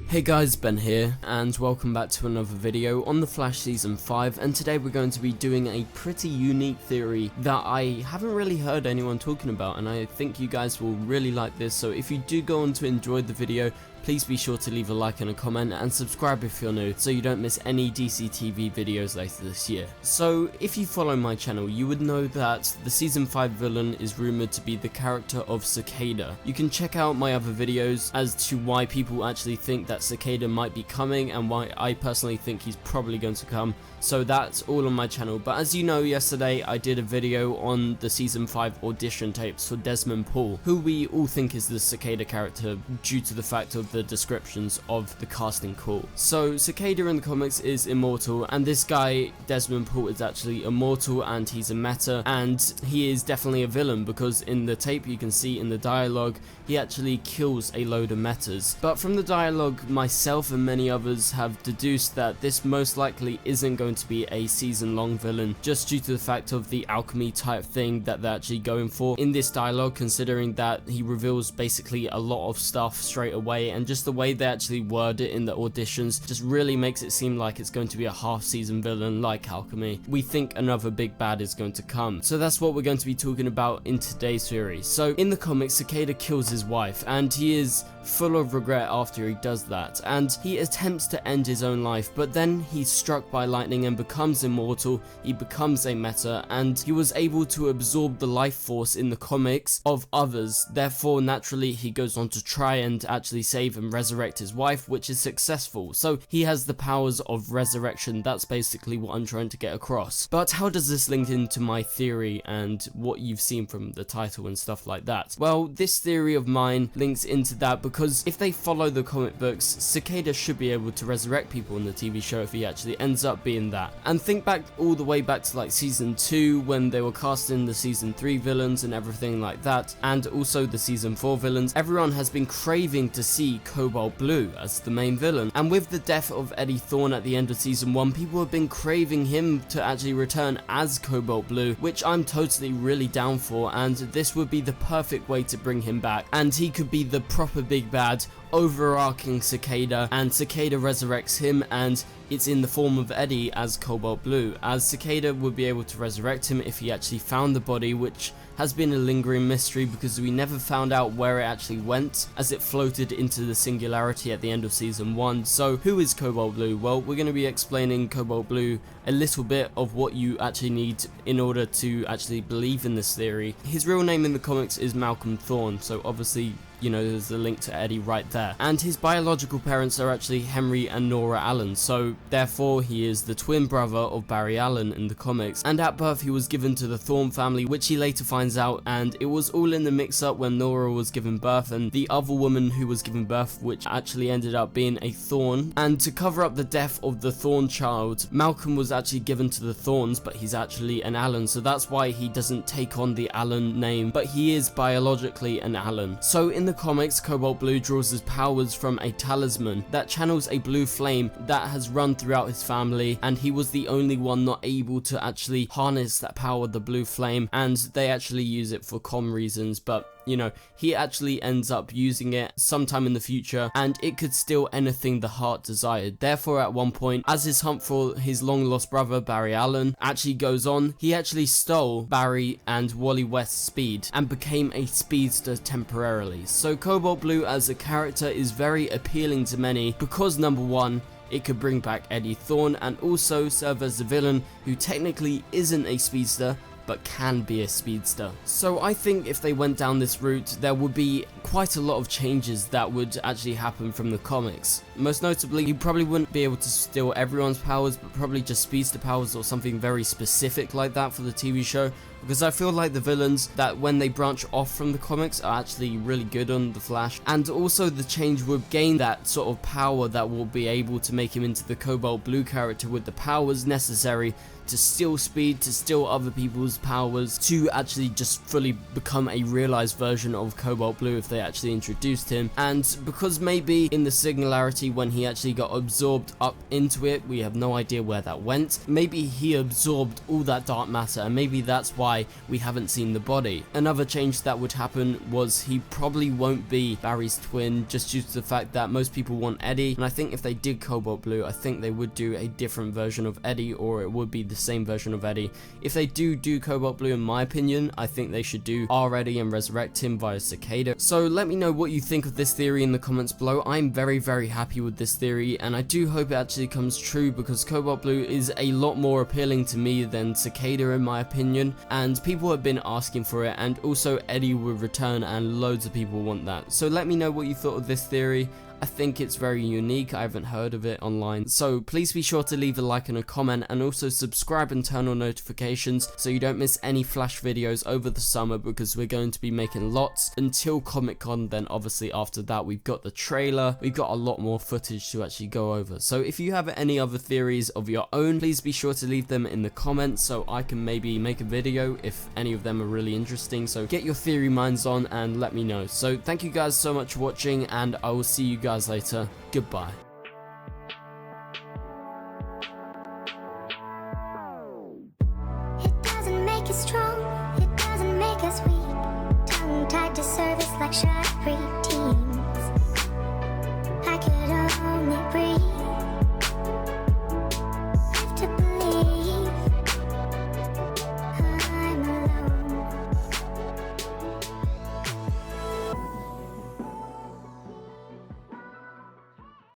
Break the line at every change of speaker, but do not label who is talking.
Hey guys, Ben here, and welcome back to another video on The Flash Season 5, and today we're going to be doing a pretty unique theory that I haven't really heard anyone talking about, and I think you guys will really like this. So if you do go on to enjoy the video, please be sure to leave a like and a comment, and subscribe if you're new so you don't miss any DC TV videos later this year. So if you follow my channel, you would know that the Season 5 villain is rumoured to be the character of Cicada. You can check out my other videos as to why people actually think that Cicada might be coming and why I personally think he's probably going to come. So that's all on my channel. But as you know, yesterday I did a video on the Season 5 audition tapes for Desmond Paull, who we all think is the Cicada character due to the fact of the descriptions of the casting call. So Cicada in the comics is immortal, and this guy Desmond Paull is actually immortal, and he's a meta, and he is definitely a villain because in the tape you can see in the dialogue he actually kills a load of metas. But from the dialogue, myself and many others have deduced that this most likely isn't going to be a season-long villain, just due to the fact of the alchemy type thing that they're actually going for in this dialogue, considering that he reveals basically a lot of stuff straight away, and just the way they actually word it in the auditions just really makes it seem like it's going to be a half-season villain like alchemy. We think another big bad is going to come, so that's what we're going to be talking about in today's series. So in the comics, Cicada kills his wife, and he is full of regret after he does that, and he attempts to end his own life, but then he's struck by lightning and becomes immortal. He becomes a meta, and he was able to absorb the life force in the comics of others. Therefore, naturally, he goes on to try and actually save and resurrect his wife, which is successful. So he has the powers of resurrection. That's basically what I'm trying to get across. But how does this link into my theory and what you've seen from the title and stuff like that? Well, this theory of mine links into that because if they follow the comic books, Cicada should be able to resurrect people in the TV show if he actually ends up being that. And think back all the way back to like Season 2 when they were casting the Season 3 villains and everything like that, and also the Season 4 villains. Everyone has been craving to see Cobalt Blue as the main villain, and with the death of Eddie Thawne at the end of Season 1, people have been craving him to actually return as Cobalt Blue, which I'm totally really down for, and this would be the perfect way to bring him back, and he could be the proper big bad overarching Cicada, and Cicada resurrects him, and it's in the form of Eddie as Cobalt Blue, as Cicada would be able to resurrect him if he actually found the body, which has been a lingering mystery because we never found out where it actually went, as it floated into the singularity at the end of Season 1. So who is Cobalt Blue? Well, we're going to be explaining Cobalt Blue, a little bit of what you actually need in order to actually believe in this theory. His real name in the comics is Malcolm Thawne, so obviously, you know, there's a link to Eddie right there. And his biological parents are actually Henry and Nora Allen, so therefore he is the twin brother of Barry Allen in the comics. And at birth he was given to the Thawne family, which he later finds out, and it was all in the mix-up when Nora was given birth and the other woman who was given birth, which actually ended up being a Thawne. And to cover up the death of the Thawne child, Malcolm was actually given to the Thawnes, but he's actually an Allen, so that's why he doesn't take on the Allen name, but he is biologically an Allen. So in the comics, Cobalt Blue draws his powers from a talisman that channels a blue flame that has run throughout his family, and he was the only one not able to actually harness that power, the blue flame, and they actually use it for comm reasons, but you know, he actually ends up using it sometime in the future, and it could steal anything the heart desired. Therefore, at one point, as his hunt for his long-lost brother, Barry Allen, actually goes on, he actually stole Barry and Wally West's speed and became a speedster temporarily. So Cobalt Blue as a character is very appealing to many because, number one, it could bring back Eddie Thawne and also serve as the villain who technically isn't a speedster but can be a speedster. So I think if they went down this route, there would be quite a lot of changes that would actually happen from the comics. Most notably, you probably wouldn't be able to steal everyone's powers, but probably just speedster powers or something very specific like that for the TV show, because I feel like the villains that when they branch off from the comics are actually really good on The Flash, and also the change would gain that sort of power that will be able to make him into the Cobalt Blue character with the powers necessary to steal speed, to steal other people's powers, to actually just fully become a realized version of Cobalt Blue if they actually introduced him. And because maybe in the singularity when he actually got absorbed up into it, we have no idea where that went, maybe he absorbed all that dark matter, and maybe that's why why we haven't seen the body. Another change that would happen was he probably won't be Barry's twin, just due to the fact that most people want Eddie, and I think if they did Cobalt Blue, I think they would do a different version of Eddie, or it would be the same version of Eddie. If they do Cobalt Blue, in my opinion, I think they should do our Eddie and resurrect him via Cicada. So let me know what you think of this theory in the comments below. I'm very happy with this theory, and I do hope it actually comes true, because Cobalt Blue is a lot more appealing to me than Cicada in my opinion, and people have been asking for it, and also Eddie will return and loads of people want that. So let me know what you thought of this theory. I think it's very unique. I haven't heard of it online, so please be sure to leave a like and a comment, and also subscribe and turn on notifications so you don't miss any Flash videos over the summer, because we're going to be making lots until Comic-Con. Then obviously after that we've got the trailer, we've got a lot more footage to actually go over. So if you have any other theories of your own, please be sure to leave them in the comments so I can maybe make a video if any of them are really interesting. So get your theory minds on and let me know. So thank you guys so much for watching, and I will see you guys later. Goodbye.
It doesn't make us strong, it doesn't make us weak. Tongue tied to service like shy preteens. I could only breathe.